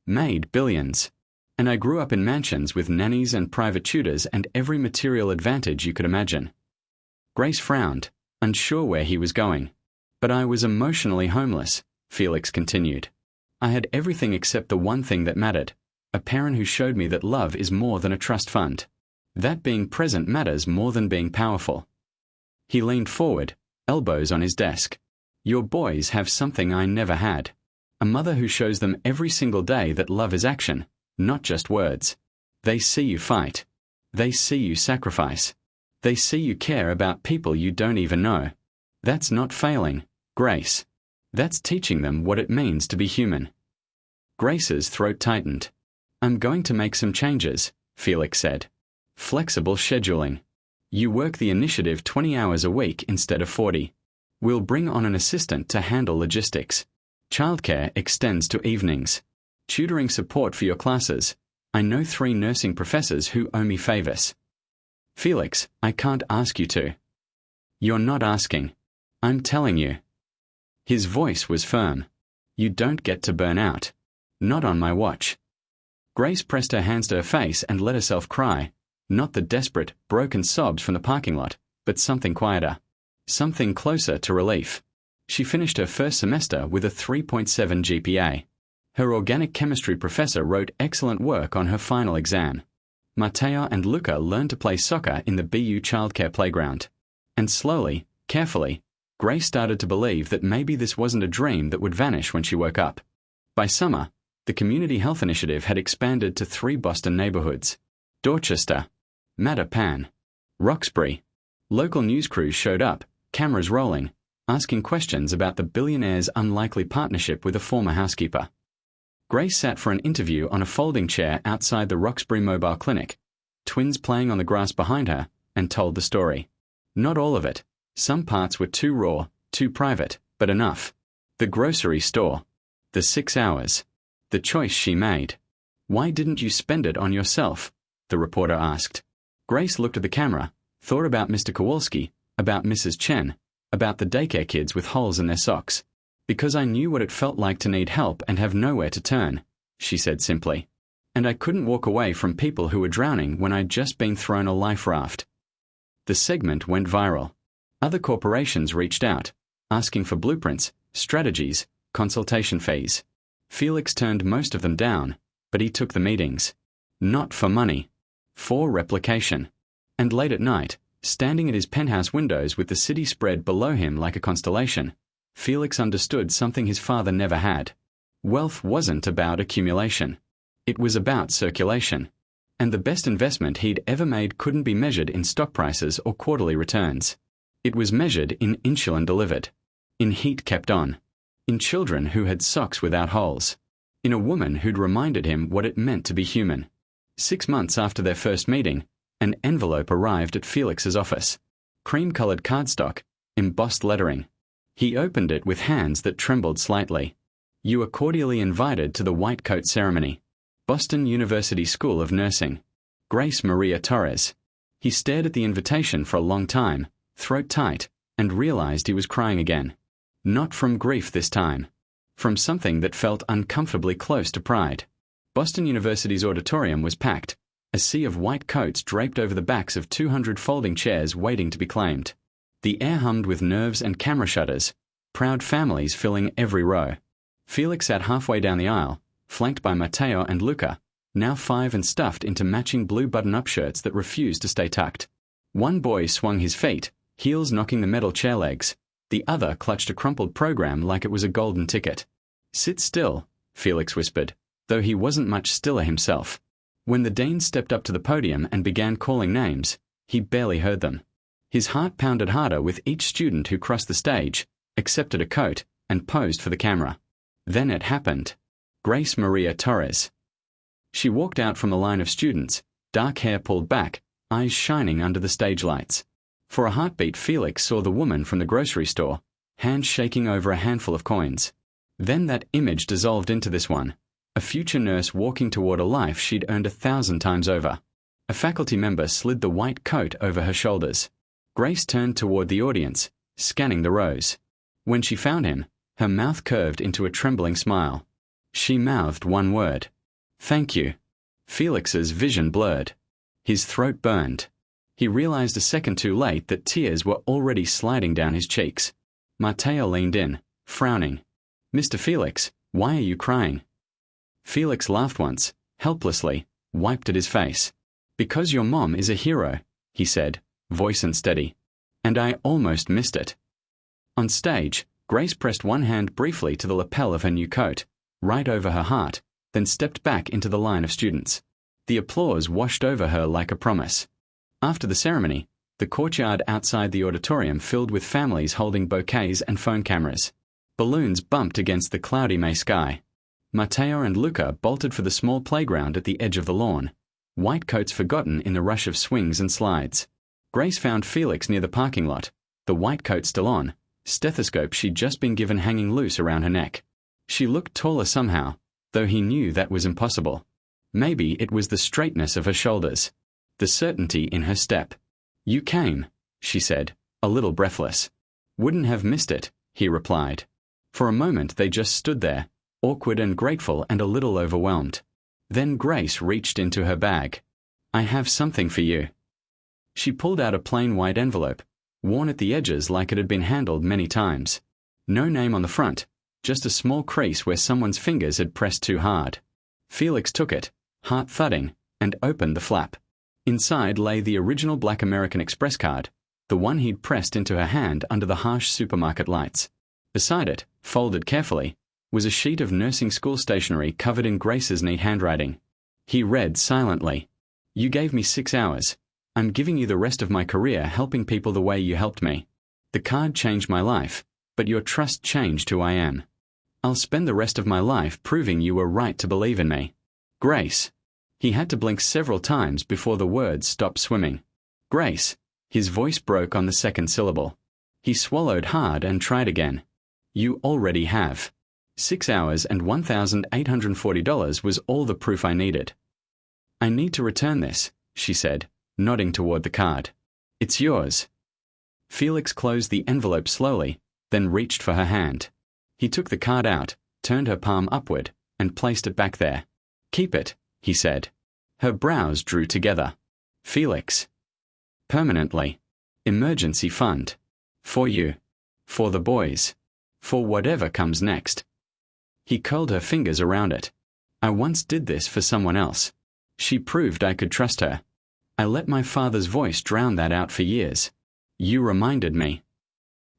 made billions. And I grew up in mansions with nannies and private tutors and every material advantage you could imagine. Grace frowned, unsure where he was going. But I was emotionally homeless, Felix continued. I had everything except the one thing that mattered, a parent who showed me that love is more than a trust fund. That being present matters more than being powerful. He leaned forward, elbows on his desk. Your boys have something I never had. A mother who shows them every single day that love is action, not just words. They see you fight. They see you sacrifice. They see you care about people you don't even know. That's not failing, Grace. That's teaching them what it means to be human. Grace's throat tightened. I'm going to make some changes, Felix said. Flexible scheduling. You work the initiative 20 hours a week instead of 40. We'll bring on an assistant to handle logistics. Childcare extends to evenings. Tutoring support for your classes. I know 3 nursing professors who owe me favors. Felix, I can't ask you to. You're not asking. I'm telling you. His voice was firm. You don't get to burn out. Not on my watch. Grace pressed her hands to her face and let herself cry, not the desperate, broken sobs from the parking lot, but something quieter. Something closer to relief. She finished her first semester with a 3.7 GPA. Her organic chemistry professor wrote excellent work on her final exam. Matteo and Luca learned to play soccer in the BU childcare playground. And slowly, carefully, Grace started to believe that maybe this wasn't a dream that would vanish when she woke up. By summer, the Community Health Initiative had expanded to 3 Boston neighborhoods: Dorchester, Mattapan, Roxbury. Local news crews showed up, cameras rolling, asking questions about the billionaire's unlikely partnership with a former housekeeper. Grace sat for an interview on a folding chair outside the Roxbury Mobile Clinic, twins playing on the grass behind her, and told the story. Not all of it. Some parts were too raw, too private, but enough. The grocery store. The 6 hours. The choice she made. Why didn't you spend it on yourself? The reporter asked. Grace looked at the camera, thought about Mr. Kowalski, about Mrs. Chen, about the daycare kids with holes in their socks. Because I knew what it felt like to need help and have nowhere to turn, she said simply. And I couldn't walk away from people who were drowning when I'd just been thrown a life raft. The segment went viral. Other corporations reached out, asking for blueprints, strategies, consultation fees. Felix turned most of them down, but he took the meetings. Not for money. For replication. And late at night, standing at his penthouse windows with the city spread below him like a constellation, Felix understood something his father never had. Wealth wasn't about accumulation. It was about circulation. And the best investment he'd ever made couldn't be measured in stock prices or quarterly returns. It was measured in insulin delivered, in heat kept on, in children who had socks without holes, in a woman who'd reminded him what it meant to be human. 6 months after their first meeting, an envelope arrived at Felix's office. Cream-colored cardstock, embossed lettering. He opened it with hands that trembled slightly. You are cordially invited to the white coat ceremony. Boston University School of Nursing. Grace Maria Torres. He stared at the invitation for a long time, throat tight, and realized he was crying again. Not from grief this time. From something that felt uncomfortably close to pride. Boston University's auditorium was packed, a sea of white coats draped over the backs of 200 folding chairs waiting to be claimed. The air hummed with nerves and camera shutters, proud families filling every row. Felix sat halfway down the aisle, flanked by Matteo and Luca, now 5 and stuffed into matching blue button-up shirts that refused to stay tucked. One boy swung his feet, heels knocking the metal chair legs. The other clutched a crumpled program like it was a golden ticket. Sit still, Felix whispered, though he wasn't much stiller himself. When the dean stepped up to the podium and began calling names, he barely heard them. His heart pounded harder with each student who crossed the stage, accepted a coat, and posed for the camera. Then it happened. Grace Maria Torres. She walked out from the line of students, dark hair pulled back, eyes shining under the stage lights. For a heartbeat, Felix saw the woman from the grocery store, hands shaking over a handful of coins. Then that image dissolved into this one, a future nurse walking toward a life she'd earned 1,000 times over. A faculty member slid the white coat over her shoulders. Grace turned toward the audience, scanning the rows. When she found him, her mouth curved into a trembling smile. She mouthed one word. Thank you. Felix's vision blurred. His throat burned. He realized a second too late that tears were already sliding down his cheeks. Matteo leaned in, frowning. Mr. Felix, why are you crying? Felix laughed once, helplessly, wiped at his face. Because your mom is a hero, he said, voice unsteady. And I almost missed it. On stage, Grace pressed one hand briefly to the lapel of her new coat, right over her heart, then stepped back into the line of students. The applause washed over her like a promise. After the ceremony, the courtyard outside the auditorium filled with families holding bouquets and phone cameras. Balloons bumped against the cloudy May sky. Matteo and Luca bolted for the small playground at the edge of the lawn, white coats forgotten in the rush of swings and slides. Grace found Felix near the parking lot, the white coat still on, stethoscope she'd just been given hanging loose around her neck. She looked taller somehow, though he knew that was impossible. Maybe it was the straightness of her shoulders, the certainty in her step. "You came," she said, a little breathless. "Wouldn't have missed it," he replied. For a moment they just stood there, awkward and grateful and a little overwhelmed. Then Grace reached into her bag. "I have something for you." She pulled out a plain white envelope, worn at the edges like it had been handled many times. No name on the front, just a small crease where someone's fingers had pressed too hard. Felix took it, heart thudding, and opened the flap. Inside lay the original Black American Express card, the one he'd pressed into her hand under the harsh supermarket lights. Beside it, folded carefully, was a sheet of nursing school stationery covered in Grace's neat handwriting. He read silently. "You gave me 6 hours. I'm giving you the rest of my career helping people the way you helped me. The card changed my life, but your trust changed who I am. I'll spend the rest of my life proving you were right to believe in me. Grace." He had to blink several times before the words stopped swimming. "Grace." His voice broke on the second syllable. He swallowed hard and tried again. "You already have." 6 hours and $1,840 was all the proof I needed. "I need to return this," she said, nodding toward the card. "It's yours." Felix closed the envelope slowly, then reached for her hand. He took the card out, turned her palm upward, and placed it back there. "Keep it," he said. Her brows drew together. "Felix." "Permanently. Emergency fund. For you. For the boys. For whatever comes next." He curled her fingers around it. "I once did this for someone else. She proved I could trust her. I let my father's voice drown that out for years. You reminded me."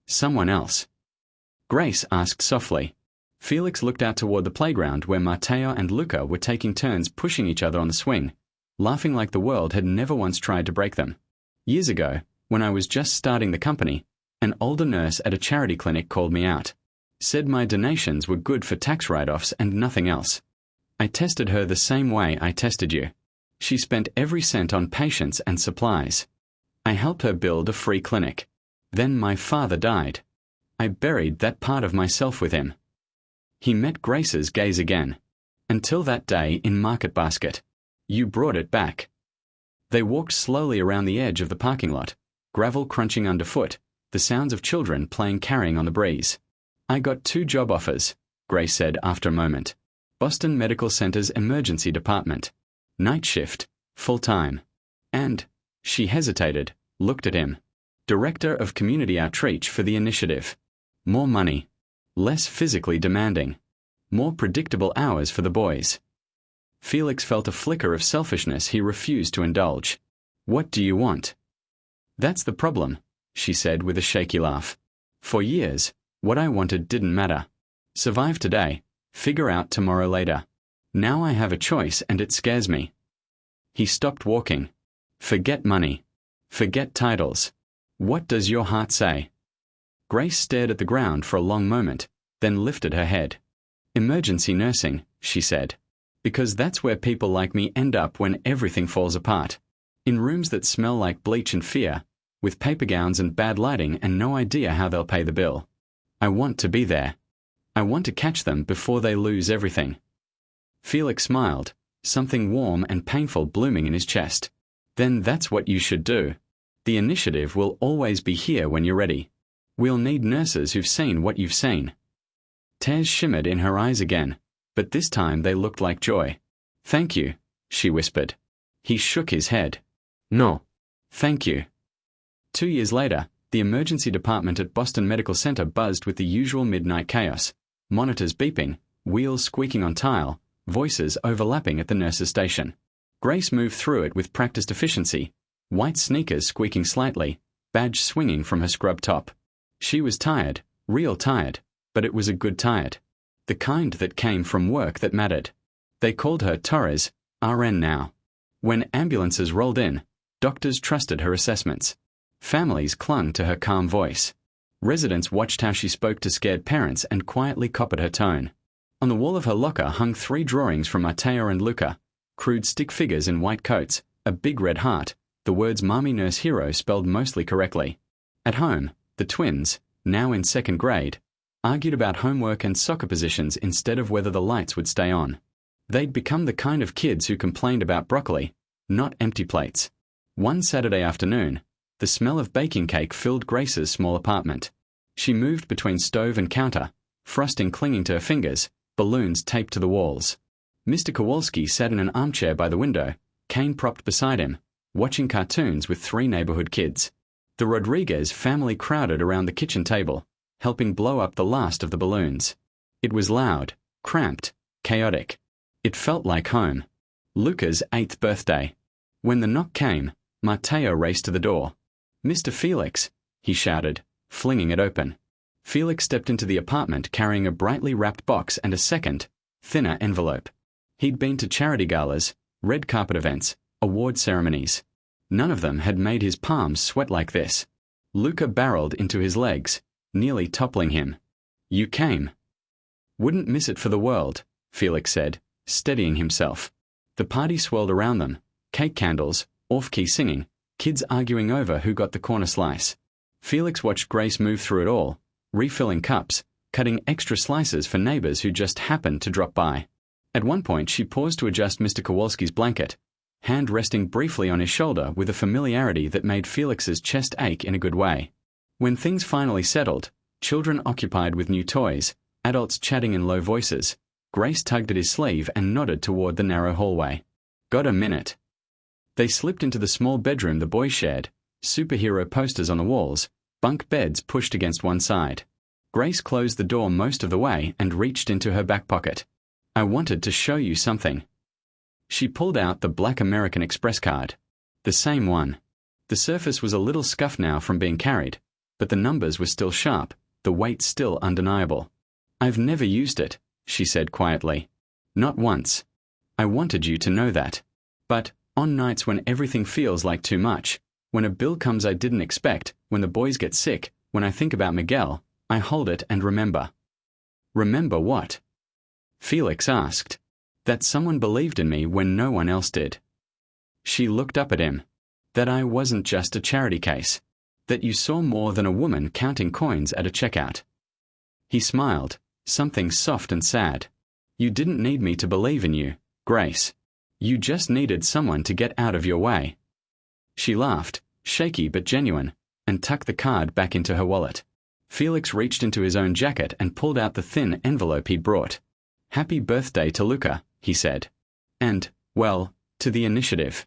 "Someone else?" Grace asked softly. Felix looked out toward the playground where Mateo and Luca were taking turns pushing each other on the swing, laughing like the world had never once tried to break them. "Years ago, when I was just starting the company, an older nurse at a charity clinic called me out. Said my donations were good for tax write-offs and nothing else. I tested her the same way I tested you. She spent every cent on patients and supplies. I helped her build a free clinic. Then my father died. I buried that part of myself with him." He met Grace's gaze again. "Until that day in Market Basket. You brought it back." They walked slowly around the edge of the parking lot, gravel crunching underfoot, the sounds of children playing carrying on the breeze. "I got 2 job offers," Grace said after a moment. "Boston Medical Center's emergency department. Night shift, full-time. And," she hesitated, looked at him, "Director of Community Outreach for the initiative. More money. Less physically demanding. More predictable hours for the boys." Felix felt a flicker of selfishness he refused to indulge. "What do you want?" "That's the problem," she said with a shaky laugh. "For years, what I wanted didn't matter. Survive today, figure out tomorrow later. Now I have a choice and it scares me." He stopped walking. "Forget money. Forget titles. What does your heart say?" Grace stared at the ground for a long moment, then lifted her head. "Emergency nursing," she said. "Because that's where people like me end up when everything falls apart. In rooms that smell like bleach and fear, with paper gowns and bad lighting and no idea how they'll pay the bill. I want to be there. I want to catch them before they lose everything." Felix smiled, something warm and painful blooming in his chest. "Then that's what you should do. The initiative will always be here when you're ready. We'll need nurses who've seen what you've seen." Tears shimmered in her eyes again, but this time they looked like joy. "Thank you," she whispered. He shook his head. "No. Thank you." 2 years later, the emergency department at Boston Medical Center buzzed with the usual midnight chaos. Monitors beeping, wheels squeaking on tile, voices overlapping at the nurse's station. Grace moved through it with practiced efficiency, white sneakers squeaking slightly, badge swinging from her scrub top. She was tired, real tired, but it was a good tired. The kind that came from work that mattered. They called her Torres, RN now. When ambulances rolled in, doctors trusted her assessments. Families clung to her calm voice. Residents watched how she spoke to scared parents and quietly copied her tone. On the wall of her locker hung 3 drawings from Mateo and Luca, crude stick figures in white coats, a big red heart, the words Mommy Nurse Hero spelled mostly correctly. At home, the twins, now in 2nd grade, argued about homework and soccer positions instead of whether the lights would stay on. They'd become the kind of kids who complained about broccoli, not empty plates. One Saturday afternoon, the smell of baking cake filled Grace's small apartment. She moved between stove and counter, frosting clinging to her fingers, balloons taped to the walls. Mr. Kowalski sat in an armchair by the window, cane propped beside him, watching cartoons with 3 neighborhood kids. The Rodriguez family crowded around the kitchen table, helping blow up the last of the balloons. It was loud, cramped, chaotic. It felt like home. Luca's 8th birthday. When the knock came, Mateo raced to the door. "Mr. Felix," he shouted, flinging it open. Felix stepped into the apartment carrying a brightly wrapped box and a second, thinner envelope. He'd been to charity galas, red carpet events, award ceremonies. None of them had made his palms sweat like this. Luca barreled into his legs, nearly toppling him. "You came." "Wouldn't miss it for the world," Felix said, steadying himself. The party swirled around them, cake candles, off-key singing, kids arguing over who got the corner slice. Felix watched Grace move through it all, refilling cups, cutting extra slices for neighbors who just happened to drop by. At one point she paused to adjust Mr. Kowalski's blanket, hand resting briefly on his shoulder with a familiarity that made Felix's chest ache in a good way. When things finally settled, children occupied with new toys, adults chatting in low voices, Grace tugged at his sleeve and nodded toward the narrow hallway. "Got a minute?" They slipped into the small bedroom the boys shared, superhero posters on the walls, bunk beds pushed against one side. Grace closed the door most of the way and reached into her back pocket. "I wanted to show you something." She pulled out the black American Express card. The same one. The surface was a little scuffed now from being carried, but the numbers were still sharp, the weight still undeniable. "I've never used it," she said quietly. "Not once. I wanted you to know that. But, on nights when everything feels like too much, when a bill comes I didn't expect, when the boys get sick, when I think about Miguel, I hold it and remember." "Remember what?" Felix asked. "That someone believed in me when no one else did." She looked up at him. "That I wasn't just a charity case. That you saw more than a woman counting coins at a checkout." He smiled, something soft and sad. "You didn't need me to believe in you, Grace. You just needed someone to get out of your way." She laughed, shaky but genuine, and tucked the card back into her wallet. Felix reached into his own jacket and pulled out the thin envelope he'd brought. "Happy birthday to Luca," he said. "And, well, to the initiative."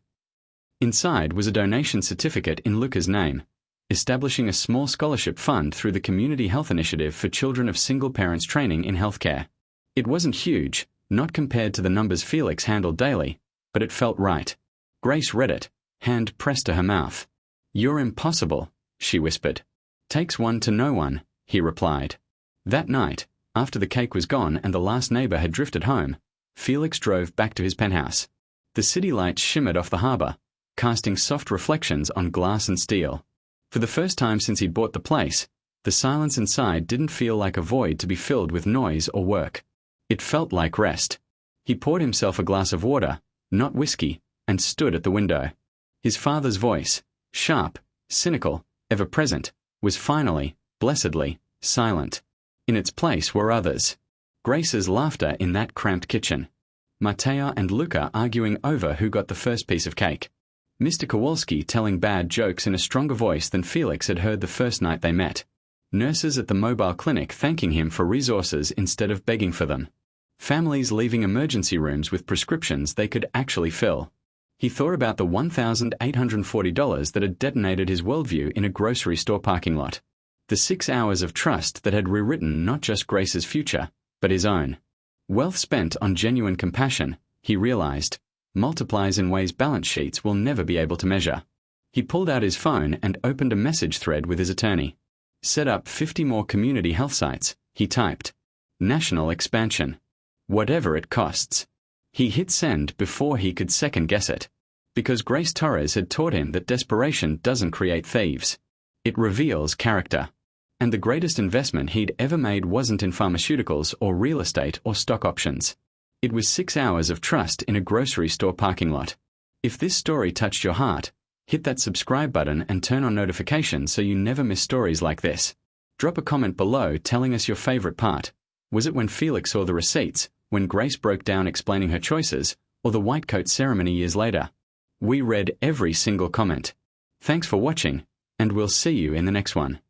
Inside was a donation certificate in Luca's name, establishing a small scholarship fund through the Community Health Initiative for children of single parents training in healthcare. It wasn't huge, not compared to the numbers Felix handled daily, but it felt right. Grace read it, hand pressed to her mouth. "You're impossible," she whispered. "Takes one to know one," he replied. That night, after the cake was gone and the last neighbor had drifted home, Felix drove back to his penthouse. The city lights shimmered off the harbor, casting soft reflections on glass and steel. For the first time since he'd bought the place, the silence inside didn't feel like a void to be filled with noise or work. It felt like rest. He poured himself a glass of water, not whiskey, and stood at the window. His father's voice, sharp, cynical, ever-present, was finally, blessedly, silent. In its place were others. Grace's laughter in that cramped kitchen. Mateo and Luca arguing over who got the first piece of cake. Mr. Kowalski telling bad jokes in a stronger voice than Felix had heard the first night they met. Nurses at the mobile clinic thanking him for resources instead of begging for them. Families leaving emergency rooms with prescriptions they could actually fill. He thought about the $1,840 that had detonated his worldview in a grocery store parking lot. The 6 hours of trust that had rewritten not just Grace's future, but his own. Wealth spent on genuine compassion, he realized, multiplies in ways balance sheets will never be able to measure. He pulled out his phone and opened a message thread with his attorney. "Set up 50 more community health sites," he typed. "National expansion. Whatever it costs." He hit send before he could second-guess it. Because Grace Torres had taught him that desperation doesn't create thieves. It reveals character. And the greatest investment he'd ever made wasn't in pharmaceuticals or real estate or stock options. It was 6 hours of trust in a grocery store parking lot. If this story touched your heart, hit that subscribe button and turn on notifications so you never miss stories like this. Drop a comment below telling us your favorite part. Was it when Felix saw the receipts, when Grace broke down explaining her choices, or the white coat ceremony years later? We read every single comment. Thanks for watching, and we'll see you in the next one.